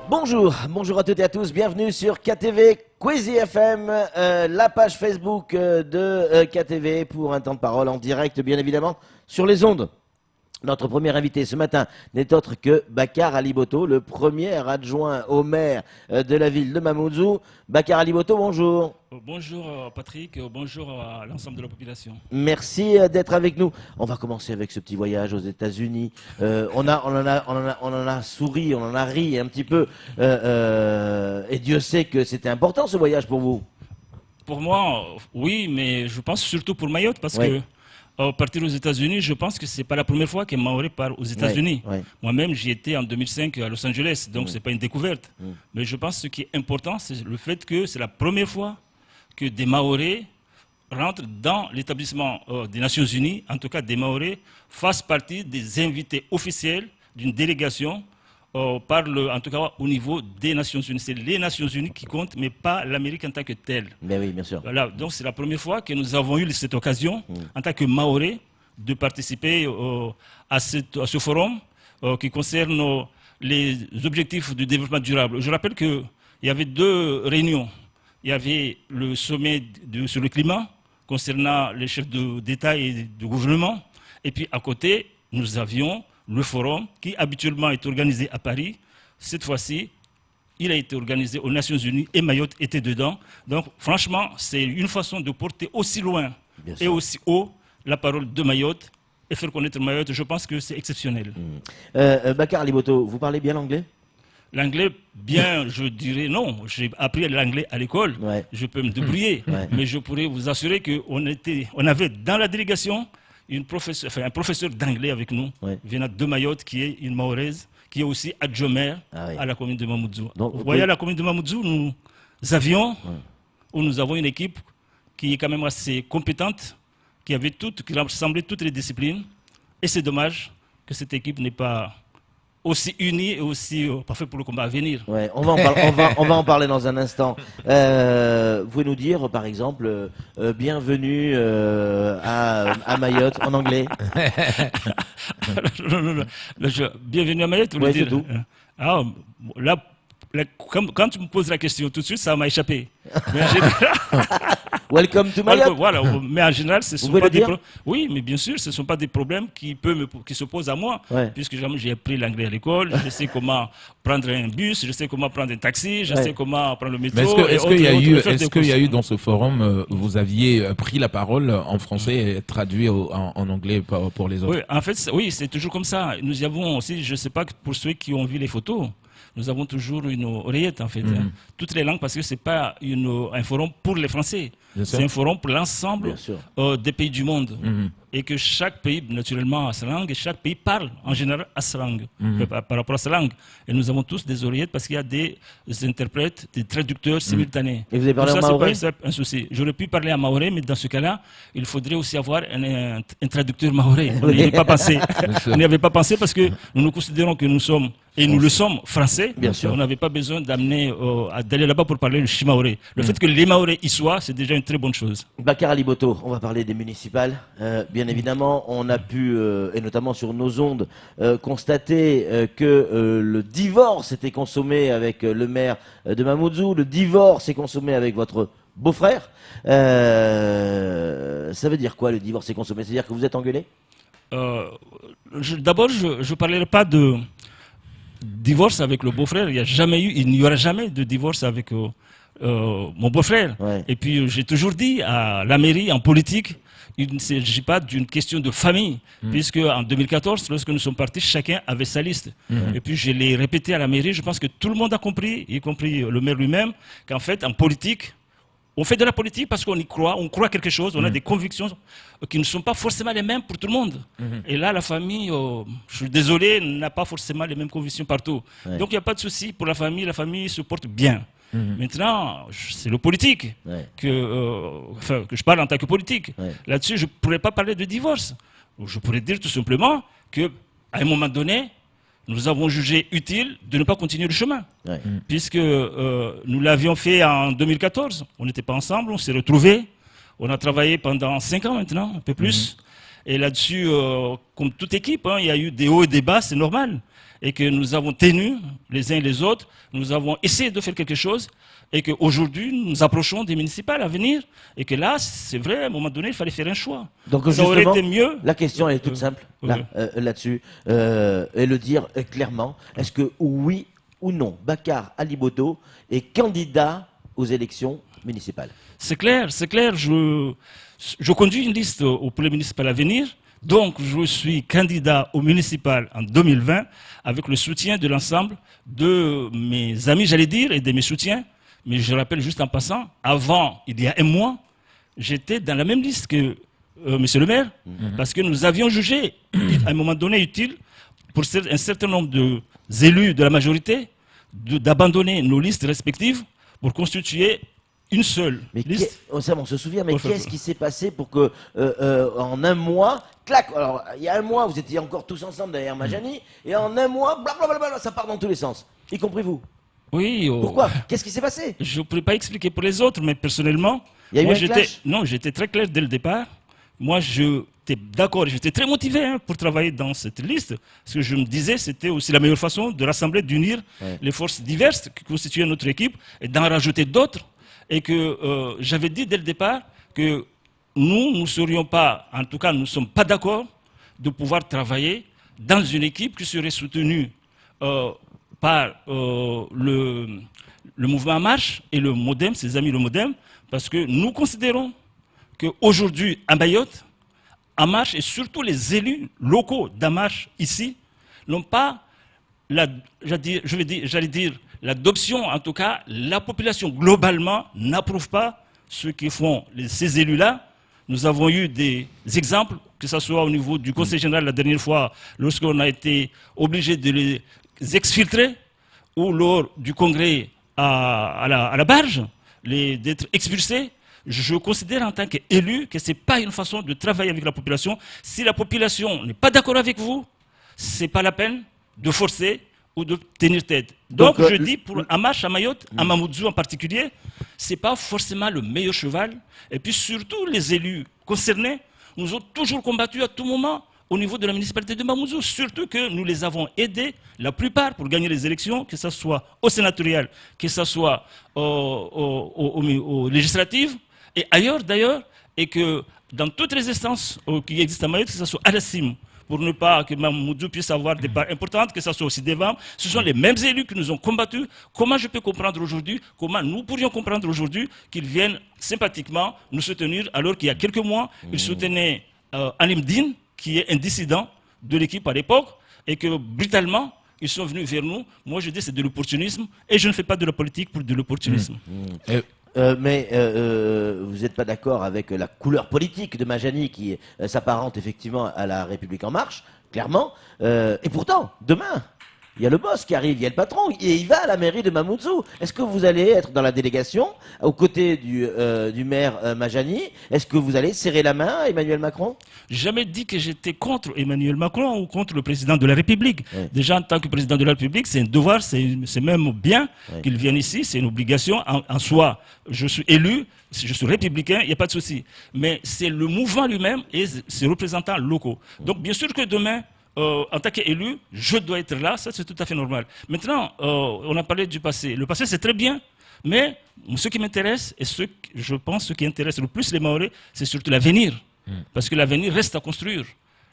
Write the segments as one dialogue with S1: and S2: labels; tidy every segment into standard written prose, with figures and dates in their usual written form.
S1: Bonjour à toutes et à tous, bienvenue sur KTV Quizy FM, la page Facebook de KTV pour un temps de parole en direct bien évidemment sur les ondes. Notre premier invité ce matin n'est autre que Bakar Aliboto, le premier adjoint au maire de la ville de Mamoudzou. Bakar Aliboto, bonjour.
S2: Bonjour Patrick, bonjour à l'ensemble de la population.
S1: Merci d'être avec nous. On va commencer avec ce petit voyage aux États-Unis. On en a souri, on en a ri un petit peu. Et Dieu sait que c'était important ce voyage pour vous.
S2: Pour moi, oui, mais je pense surtout pour Mayotte parce que partir aux États-Unis, je pense que ce n'est pas la première fois qu'un Maoré part aux États-Unis. Moi-même, j'y étais en 2005 à Los Angeles, donc ce n'est pas une découverte. Mais je pense que ce qui est important, c'est le fait que c'est la première fois que des Maorés rentrent dans l'établissement des Nations Unies, en tout cas des Maorés, fassent partie des invités officiels d'une délégation en tout cas au niveau des Nations Unies. C'est les Nations Unies qui comptent, mais pas l'Amérique en tant que telle.
S1: Mais oui, bien sûr.
S2: Voilà, donc c'est la première fois que nous avons eu cette occasion, en tant que Maoré, de participer à ce forum qui concerne les objectifs du développement durable. Je rappelle qu'il y avait deux réunions. Il y avait le sommet sur le climat, concernant les chefs d'État et de gouvernement. Et puis à côté, nous avions le forum qui habituellement est organisé à Paris. Cette fois-ci, il a été organisé aux Nations Unies et Mayotte était dedans. Donc franchement, c'est une façon de porter aussi loin et aussi haut la parole de Mayotte et faire connaître Mayotte. Je pense que c'est exceptionnel.
S1: Bakar Aliboto, vous parlez bien l'anglais ?
S2: L'anglais, bien, je dirais non. J'ai appris l'anglais à l'école. Je peux me débrouiller. Mais je pourrais vous assurer qu'on avait dans la délégation un professeur d'anglais avec nous, venant de Mayotte, qui est une Mahoraise, qui est aussi adjoint maire à la commune de Mamoudzou. Vous voyez, à la commune de Mamoudzou, nous avons une équipe qui est quand même assez compétente, qui rassemblait toutes les disciplines. Et c'est dommage que cette équipe n'est pas aussi unie et aussi parfaite pour le combat à venir.
S1: On va en parler dans un instant. Vous pouvez nous dire, par exemple, bienvenue à Mayotte en anglais.
S2: Bienvenue à Mayotte, vous voulez dire. Ah, là, quand tu me poses la question tout de suite, ça m'a échappé. Mais en général,
S1: Welcome to Mayotte.
S2: Voilà, mais en général, ce sont pas des problèmes. Oui, mais bien sûr, ce ne sont pas des problèmes qui se posent à moi, puisque j'ai appris l'anglais à l'école, je sais comment prendre un bus, je sais comment prendre un taxi, je sais comment prendre le métro.
S3: Est-ce qu'il y a eu dans ce forum, vous aviez pris la parole en français et traduit en anglais pour les autres?
S2: Oui, en fait, c'est toujours comme ça. Nous y avons aussi, je ne sais pas pour ceux qui ont vu les photos, nous avons toujours une oreillette en fait. Toutes les langues, parce que ce n'est pas un forum pour les Français. C'est un forum pour l'ensemble des pays du monde. Et que chaque pays, naturellement, a sa langue, et chaque pays parle en général à sa langue, par rapport à sa langue. Et nous avons tous des oreillettes parce qu'il y a des interprètes, des traducteurs simultanés.
S1: Et vous avez parlé en maoré?
S2: C'est pas un souci. J'aurais pu parler en maoré, mais dans ce cas-là, il faudrait aussi avoir un traducteur maoré. On n'y avait pas pensé. On n'y avait pas pensé parce que nous considérons que nous sommes, et nous le sommes, français.
S1: Bien sûr.
S2: On n'avait pas besoin d'aller là-bas pour parler le chimaoré. Le fait que les maorés y soient, c'est déjà une très bonne chose.
S1: Bakar Aliboto, on va parler des municipales. Bien évidemment, on a pu, et notamment sur nos ondes, constater que le divorce était consommé avec le maire de Mamoudzou, le divorce est consommé avec votre beau-frère. Ça veut dire quoi, le divorce est consommé? C'est-à-dire que vous êtes engueulé?
S2: D'abord, je ne parlerai pas de divorce avec le beau-frère. Il n'y aura jamais de divorce avec mon beau-frère. Et puis, j'ai toujours dit à la mairie, en politique, il ne s'agit pas d'une question de famille, puisque en 2014, lorsque nous sommes partis, chacun avait sa liste. Et puis je l'ai répété à la mairie, je pense que tout le monde a compris, y compris le maire lui-même, qu'en fait, en politique, on fait de la politique parce qu'on y croit, on croit quelque chose, on a des convictions qui ne sont pas forcément les mêmes pour tout le monde. Et là, la famille, je suis désolé, n'a pas forcément les mêmes convictions partout. Donc il n'y a pas de souci pour la famille se porte bien. Maintenant, c'est le politique que je parle en tant que politique. Là-dessus, je ne pourrais pas parler de divorce. Je pourrais dire tout simplement qu'à un moment donné, nous avons jugé utile de ne pas continuer le chemin. Puisque nous l'avions fait en 2014. On n'était pas ensemble, on s'est retrouvés. On a travaillé pendant 5 ans maintenant, un peu plus. Et là-dessus, comme toute équipe, il y a eu des hauts et des bas, c'est normal. Et que nous avons tenu, les uns et les autres, nous avons essayé de faire quelque chose, et qu'aujourd'hui, nous approchons des municipales à venir, et que là, c'est vrai, à un moment donné, il fallait faire un choix.
S1: Donc, ça aurait été mieux. La question, elle est toute simple, là-dessus, et le dire clairement. Est-ce que, oui ou non, Bakar Ali-Boto est candidat aux élections municipales?
S2: C'est clair. Je conduis une liste pour les municipales à venir. Donc, je suis candidat aux municipales en 2020 avec le soutien de l'ensemble de mes amis, j'allais dire, et de mes soutiens. Mais je rappelle juste en passant, avant, il y a un mois, j'étais dans la même liste que monsieur le maire, parce que nous avions jugé, à un moment donné, utile, pour un certain nombre d'élus de la majorité, d'abandonner nos listes respectives pour constituer une seule liste.
S1: On se souvient, mais qu'est-ce qui s'est passé pour que, en un mois, clac, alors il y a un mois, vous étiez encore tous ensemble derrière Majani, et en un mois, blablabla, ça part dans tous les sens, y compris vous.
S2: Oui.
S1: Pourquoi? Qu'est-ce qui s'est passé?
S2: Je ne pourrais pas expliquer pour les autres, mais personnellement, j'étais très clair dès le départ. Moi, j'étais d'accord, j'étais très motivé pour travailler dans cette liste, parce que je me disais c'était aussi la meilleure façon de rassembler, d'unir les forces diverses qui constituaient notre équipe, et d'en rajouter d'autres. Et que j'avais dit dès le départ que nous ne serions pas, en tout cas nous ne sommes pas d'accord de pouvoir travailler dans une équipe qui serait soutenue par le mouvement En Marche et le Modem, ses amis le Modem, parce que nous considérons qu'aujourd'hui à Mayotte, En Marche et surtout les élus locaux d'En Marche ici n'ont pas, j'allais dire, l'adoption, en tout cas, la population globalement n'approuve pas ce que font ces élus-là. Nous avons eu des exemples, que ce soit au niveau du Conseil général la dernière fois, lorsqu'on a été obligé de les exfiltrer, ou lors du congrès à la barge, d'être expulsés. Je considère en tant qu'élu que ce n'est pas une façon de travailler avec la population. Si la population n'est pas d'accord avec vous, ce n'est pas la peine de forcer ou de tenir tête. Donc je dis, pour En Marche à Mayotte, à Mamoudzou en particulier, ce n'est pas forcément le meilleur cheval. Et puis surtout, les élus concernés nous ont toujours combattus à tout moment au niveau de la municipalité de Mamoudzou. Surtout que nous les avons aidés, la plupart, pour gagner les élections, que ce soit au sénatorial, que ce soit aux législatives, et ailleurs d'ailleurs, et que dans toutes les instances qui existent à Mayotte, que ce soit à la CIM, pour ne pas que Mamoudzou puisse avoir des parts importantes, que ce soit aussi des ventes. Ce sont les mêmes élus qui nous ont combattus. Comment je peux comprendre aujourd'hui, comment nous pourrions comprendre aujourd'hui qu'ils viennent sympathiquement nous soutenir, alors qu'il y a quelques mois, ils soutenaient Alimdine, qui est un dissident de l'équipe à l'époque, et que brutalement, ils sont venus vers nous. Moi, je dis c'est de l'opportunisme, et je ne fais pas de la politique pour de l'opportunisme.
S1: Mais vous n'êtes pas d'accord avec la couleur politique de Majani qui s'apparente effectivement à la République En Marche, clairement. Et pourtant, demain, il y a le boss qui arrive, il y a le patron, et il va à la mairie de Mamoudzou. Est-ce que vous allez être dans la délégation, aux côtés du maire Majani? Est-ce que vous allez serrer la main à Emmanuel Macron?
S2: J'ai jamais dit que j'étais contre Emmanuel Macron ou contre le président de la République. Oui. Déjà, en tant que président de la République, c'est un devoir, c'est même bien qu'il vienne ici, c'est une obligation en soi. Je suis élu, je suis républicain, il n'y a pas de souci. Mais c'est le mouvement lui-même et ses représentants locaux. Donc, bien sûr que demain, en tant qu'élu, je dois être là, ça c'est tout à fait normal. Maintenant, on a parlé du passé. Le passé c'est très bien, mais ce qui m'intéresse et je pense ce qui intéresse le plus les Mahorais, c'est surtout l'avenir. Parce que l'avenir reste à construire.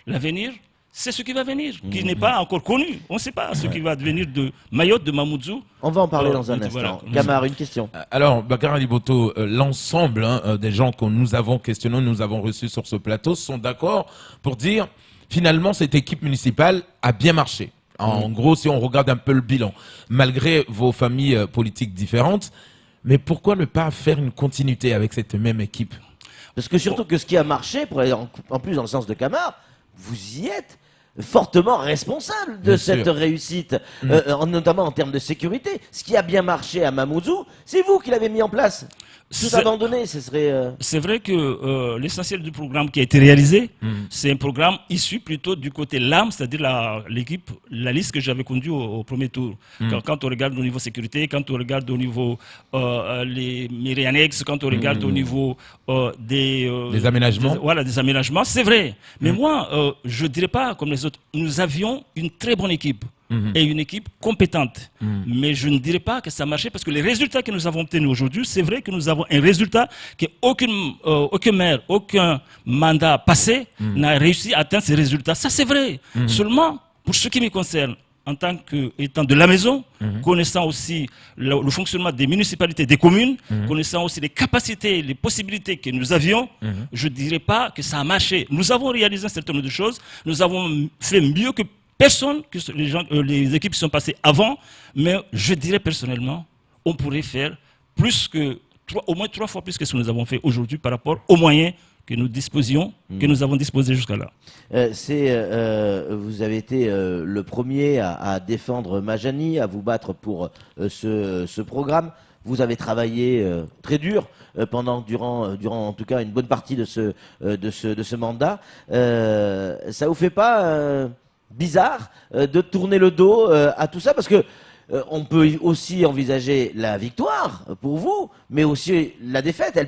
S2: L'avenir, c'est ce qui va venir, qui n'est pas encore connu. On ne sait pas ce qui va devenir de Mayotte, de Mamoudzou.
S1: On va en parler dans un instant. Voilà. Gamar, une question.
S3: Alors, Bakar Ali-Boto, l'ensemble des gens que nous avons questionnés, nous avons reçus sur ce plateau, sont d'accord pour dire finalement cette équipe municipale a bien marché. En gros, si on regarde un peu le bilan, malgré vos familles politiques différentes, mais pourquoi ne pas faire une continuité avec cette même équipe?
S1: Parce que surtout que ce qui a marché, pour aller en plus dans le sens de Gamar, vous y êtes fortement responsable de cette réussite, notamment en termes de sécurité. Ce qui a bien marché à Mamoudzou, c'est vous qui l'avez mis en place. tout abandonner, ce serait...
S2: C'est vrai que l'essentiel du programme qui a été réalisé, c'est un programme issu plutôt du côté LAM, c'est-à-dire l'équipe, la liste que j'avais conduite au premier tour. Quand on regarde au niveau sécurité, quand on regarde au niveau les mairies annexes, quand on regarde au niveau des
S3: aménagements.
S2: Des aménagements, c'est vrai. Mais moi, je ne dirais pas comme les autres. Nous avions une très bonne équipe. Et une équipe compétente. Mais je ne dirais pas que ça marchait parce que les résultats que nous avons obtenus aujourd'hui, c'est vrai que nous avons un résultat que aucun maire, aucun mandat passé n'a réussi à atteindre ces résultats. Ça, c'est vrai. Seulement, pour ce qui me concerne, en tant qu'étant de la maison, connaissant aussi le fonctionnement des municipalités, des communes, connaissant aussi les capacités, les possibilités que nous avions, je ne dirais pas que ça a marché. Nous avons réalisé un certain nombre de choses. Nous avons fait mieux que personne, que les équipes qui sont passées avant, mais je dirais personnellement, on pourrait faire au moins 3 fois plus que ce que nous avons fait aujourd'hui par rapport aux moyens que nous disposions, que nous avons disposés jusqu'à là.
S1: Vous avez été le premier à défendre Majani, à vous battre pour ce programme. Vous avez travaillé très dur durant en tout cas une bonne partie de ce mandat. Ça vous fait pas bizarre de tourner le dos à tout ça, parce que on peut aussi envisager la victoire pour vous, mais aussi la défaite.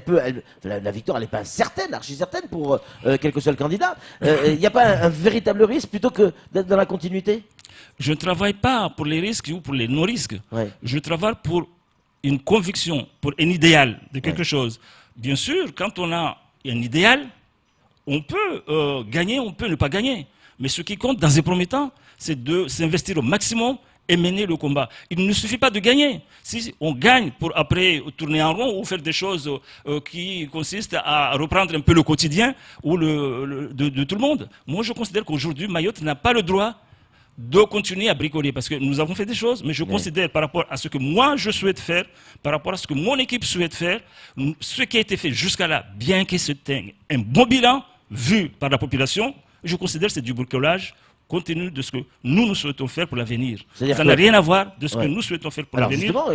S1: La victoire, elle n'est pas certaine, archi certaine pour quel que soit le candidat. Il n'y a pas un véritable risque plutôt que d'être dans la continuité?
S2: Je ne travaille pas pour les risques ou pour les non-risques.
S1: Ouais.
S2: Je travaille pour une conviction, pour un idéal de quelque chose. Bien sûr, quand on a un idéal, on peut gagner, on peut ne pas gagner. Mais ce qui compte dans un premier temps, c'est de s'investir au maximum et mener le combat. Il ne suffit pas de gagner. Si on gagne pour après tourner en rond ou faire des choses qui consistent à reprendre un peu le quotidien ou de tout le monde. Moi, je considère qu'aujourd'hui, Mayotte n'a pas le droit de continuer à bricoler, parce que nous avons fait des choses, mais je considère par rapport à ce que moi je souhaite faire, par rapport à ce que mon équipe souhaite faire, ce qui a été fait jusqu'à là, bien que c'était un bon bilan vu par la population, je considère que c'est du bricolage compte tenu de ce que nous souhaitons faire pour l'avenir. Ça n'a rien à voir de ce que nous souhaitons faire pour l'avenir.
S1: Justement,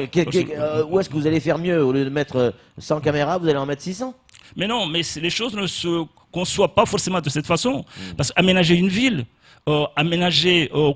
S1: où est-ce que vous allez faire mieux? Au lieu de mettre 100 caméras, vous allez en mettre 600?
S2: Mais non, mais les choses ne se conçoivent pas forcément de cette façon. Parce qu'aménager une ville,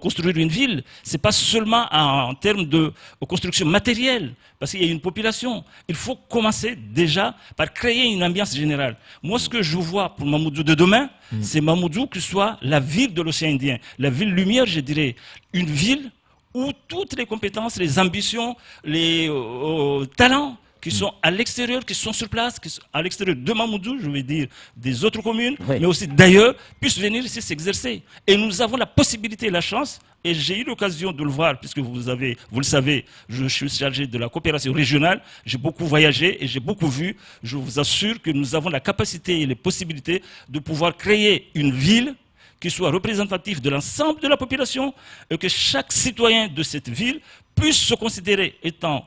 S2: construire une ville, c'est pas seulement en termes de construction matérielle, parce qu'il y a une population. Il faut commencer déjà par créer une ambiance générale. Moi, ce que je vois pour Mamoudzou de demain, c'est Mamoudzou qui soit la ville de l'océan Indien, la ville lumière, je dirais, une ville où toutes les compétences, les ambitions, les talents qui sont à l'extérieur, qui sont sur place, qui sont à l'extérieur de Mamoudzou, je veux dire des autres communes, mais aussi d'ailleurs, puissent venir ici s'exercer. Et nous avons la possibilité et la chance, et j'ai eu l'occasion de le voir, puisque vous le savez, je suis chargé de la coopération régionale, j'ai beaucoup voyagé et j'ai beaucoup vu. Je vous assure que nous avons la capacité et les possibilités de pouvoir créer une ville qui soit représentative de l'ensemble de la population et que chaque citoyen de cette ville puisse se considérer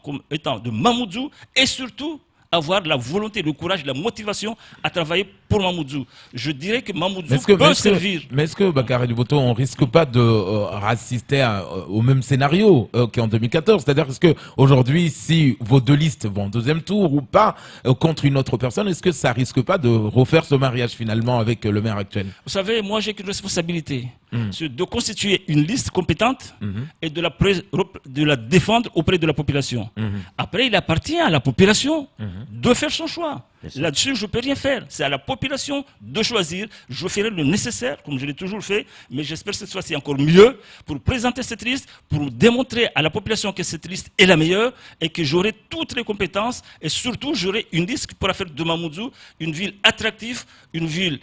S2: comme étant de Mamoudzou et surtout avoir la volonté, le courage, la motivation à travailler pour Mamoudzou. Je dirais que Mamoudzou peut servir.
S3: Mais est-ce que, Bakary Duboto, on risque pas de rassister au même scénario qu'en 2014? C'est-à-dire, est-ce que aujourd'hui, si vos deux listes vont au deuxième tour ou pas contre une autre personne, est-ce que ça risque pas de refaire ce mariage finalement avec le maire actuel?
S2: Vous savez, moi j'ai qu'une responsabilité, c'est de constituer une liste compétente et de la défendre auprès de la population. Après, il appartient à la population de faire son choix. Là-dessus, je ne peux rien faire. C'est à la population de choisir. Je ferai le nécessaire, comme je l'ai toujours fait, mais j'espère cette fois-ci encore mieux pour présenter cette liste, pour démontrer à la population que cette liste est la meilleure et que j'aurai toutes les compétences et surtout, j'aurai une liste qui pourra faire de Mamoudzou une ville attractive, une ville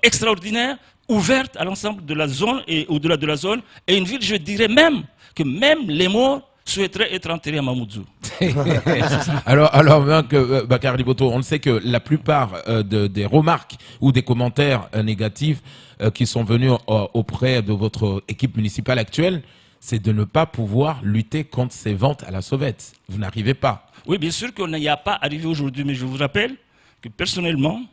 S2: extraordinaire, ouverte à l'ensemble de la zone et au-delà de la zone, et une ville, je dirais même, que même les morts souhaiterait être enterré à Mamoudzou.
S3: alors Bakary Duboto, on le sait que la plupart des remarques ou des commentaires négatifs qui sont venus auprès de votre équipe municipale actuelle, c'est de ne pas pouvoir lutter contre ces ventes à la sauvette. Vous n'arrivez pas.
S2: Oui, bien sûr qu'on n'y a pas arrivé aujourd'hui, mais je vous rappelle que personnellement,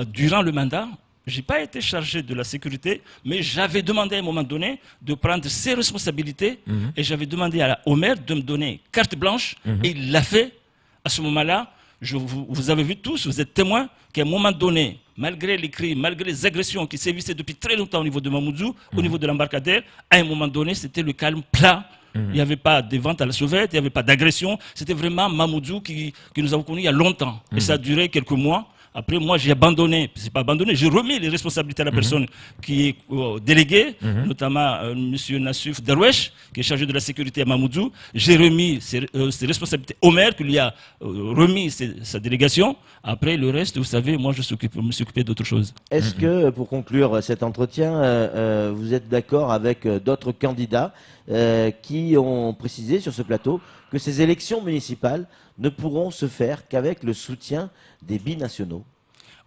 S2: durant le mandat, je n'ai pas été chargé de la sécurité, mais j'avais demandé à un moment donné de prendre ses responsabilités et j'avais demandé au maire de me donner carte blanche et il l'a fait à ce moment-là vous avez vu tous, vous êtes témoins qu'à un moment donné, malgré les cris, malgré les agressions qui sévissaient depuis très longtemps au niveau de Mamoudzou, au niveau de l'embarcadère, à un moment donné, c'était le calme plat. Il n'y avait pas de vente à la sauvette, il n'y avait pas d'agression. C'était vraiment Mamoudzou qui nous avons connu il y a longtemps. Et ça a duré quelques mois. Après, moi, j'ai abandonné, c'est pas abandonné, j'ai remis les responsabilités à la personne qui est déléguée, notamment M. Nassouf Darwesh, qui est chargé de la sécurité à Mamoudzou. J'ai remis ses responsabilités au maire, qui lui a remis sa délégation. Après, le reste, vous savez, moi, je me suis occupé d'autre chose.
S1: Est-ce que, pour conclure cet entretien, vous êtes d'accord avec d'autres candidats qui ont précisé sur ce plateau que ces élections municipales ne pourront se faire qu'avec le soutien des binationaux?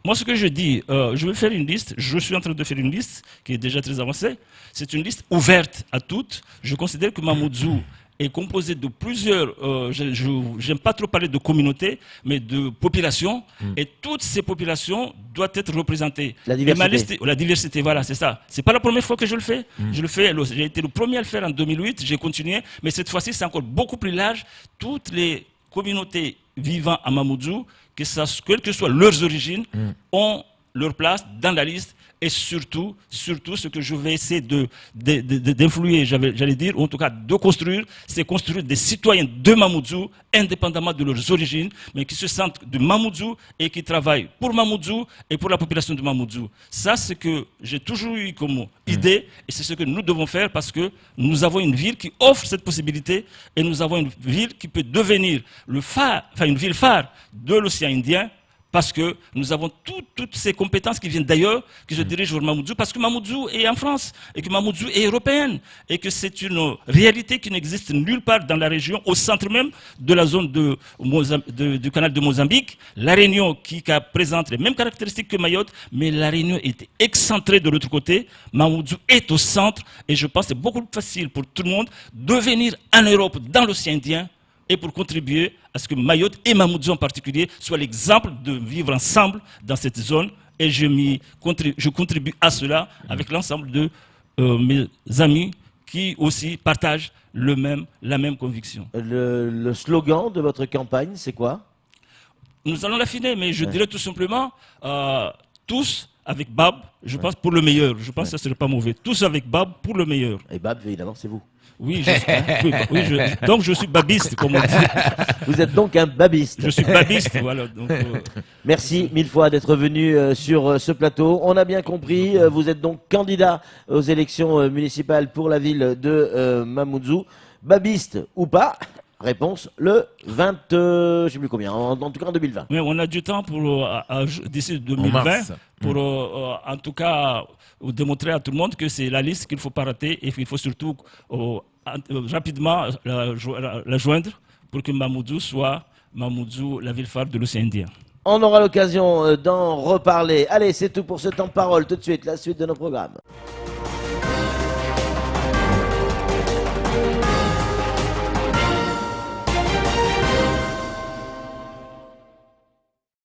S2: Moi, ce que je dis, je vais faire une liste. Je suis en train de faire une liste qui est déjà très avancée. C'est une liste ouverte à toutes. Je considère que Mamoudzou est composé de plusieurs, j'aime pas trop parler de communautés, mais de populations. Et toutes ces populations doivent être représentées.
S1: La diversité.
S2: La diversité, voilà, c'est ça. C'est pas la première fois que je le fais. Je le fais, j'ai été le premier à le faire en 2008, j'ai continué. Mais cette fois-ci, c'est encore beaucoup plus large. Toutes les communautés vivant à Mamoudzou, quelles que soient leurs origines, ont leur place dans la liste. Et surtout, ce que je vais essayer d'influer, j'allais dire, ou en tout cas de construire, c'est construire des citoyens de Mamoudzou, indépendamment de leurs origines, mais qui se sentent de Mamoudzou et qui travaillent pour Mamoudzou et pour la population de Mamoudzou. Ça, c'est ce que j'ai toujours eu comme idée, et c'est ce que nous devons faire parce que nous avons une ville qui offre cette possibilité, et nous avons une ville qui peut devenir une ville phare de l'océan Indien, parce que nous avons toutes ces compétences qui viennent d'ailleurs, qui se dirigent vers Mamoudzou, parce que Mamoudzou est en France, et que Mamoudzou est européenne, et que c'est une réalité qui n'existe nulle part dans la région, au centre même de la zone du canal de Mozambique. La Réunion qui présente les mêmes caractéristiques que Mayotte, mais la Réunion est excentrée de l'autre côté. Mamoudzou est au centre, et je pense que c'est beaucoup plus facile pour tout le monde de venir en Europe, dans l'océan Indien, et pour contribuer à ce que Mayotte et Mamoudzou en particulier soient l'exemple de vivre ensemble dans cette zone. Et je contribue à cela avec l'ensemble de mes amis qui aussi partagent la même conviction.
S1: Le slogan de votre campagne, c'est quoi?
S2: Nous allons l'affiner, mais je dirais tout simplement, tous avec Bab, je pense pour le meilleur. Je pense que ça ne serait pas mauvais. Tous avec Bab pour le meilleur.
S1: Et Bab, évidemment, c'est vous.
S2: Oui, donc je suis babiste, comme on dit.
S1: Vous êtes donc un babiste.
S2: Je suis babiste, voilà. Donc,
S1: merci mille fois d'être venu sur ce plateau. On a bien compris, vous êtes donc candidat aux élections municipales pour la ville de Mamoudzou. Babiste ou pas? Réponse le 20, je ne sais plus combien, en tout cas en 2020.
S2: Mais on a du temps pour d'ici 2020 pour en tout cas démontrer à tout le monde que c'est la liste qu'il ne faut pas rater et qu'il faut surtout rapidement la joindre pour que Mamoudzou soit la ville phare de l'océan Indien.
S1: On aura l'occasion d'en reparler. Allez, c'est tout pour ce temps de parole. Tout de suite, la suite de nos programmes.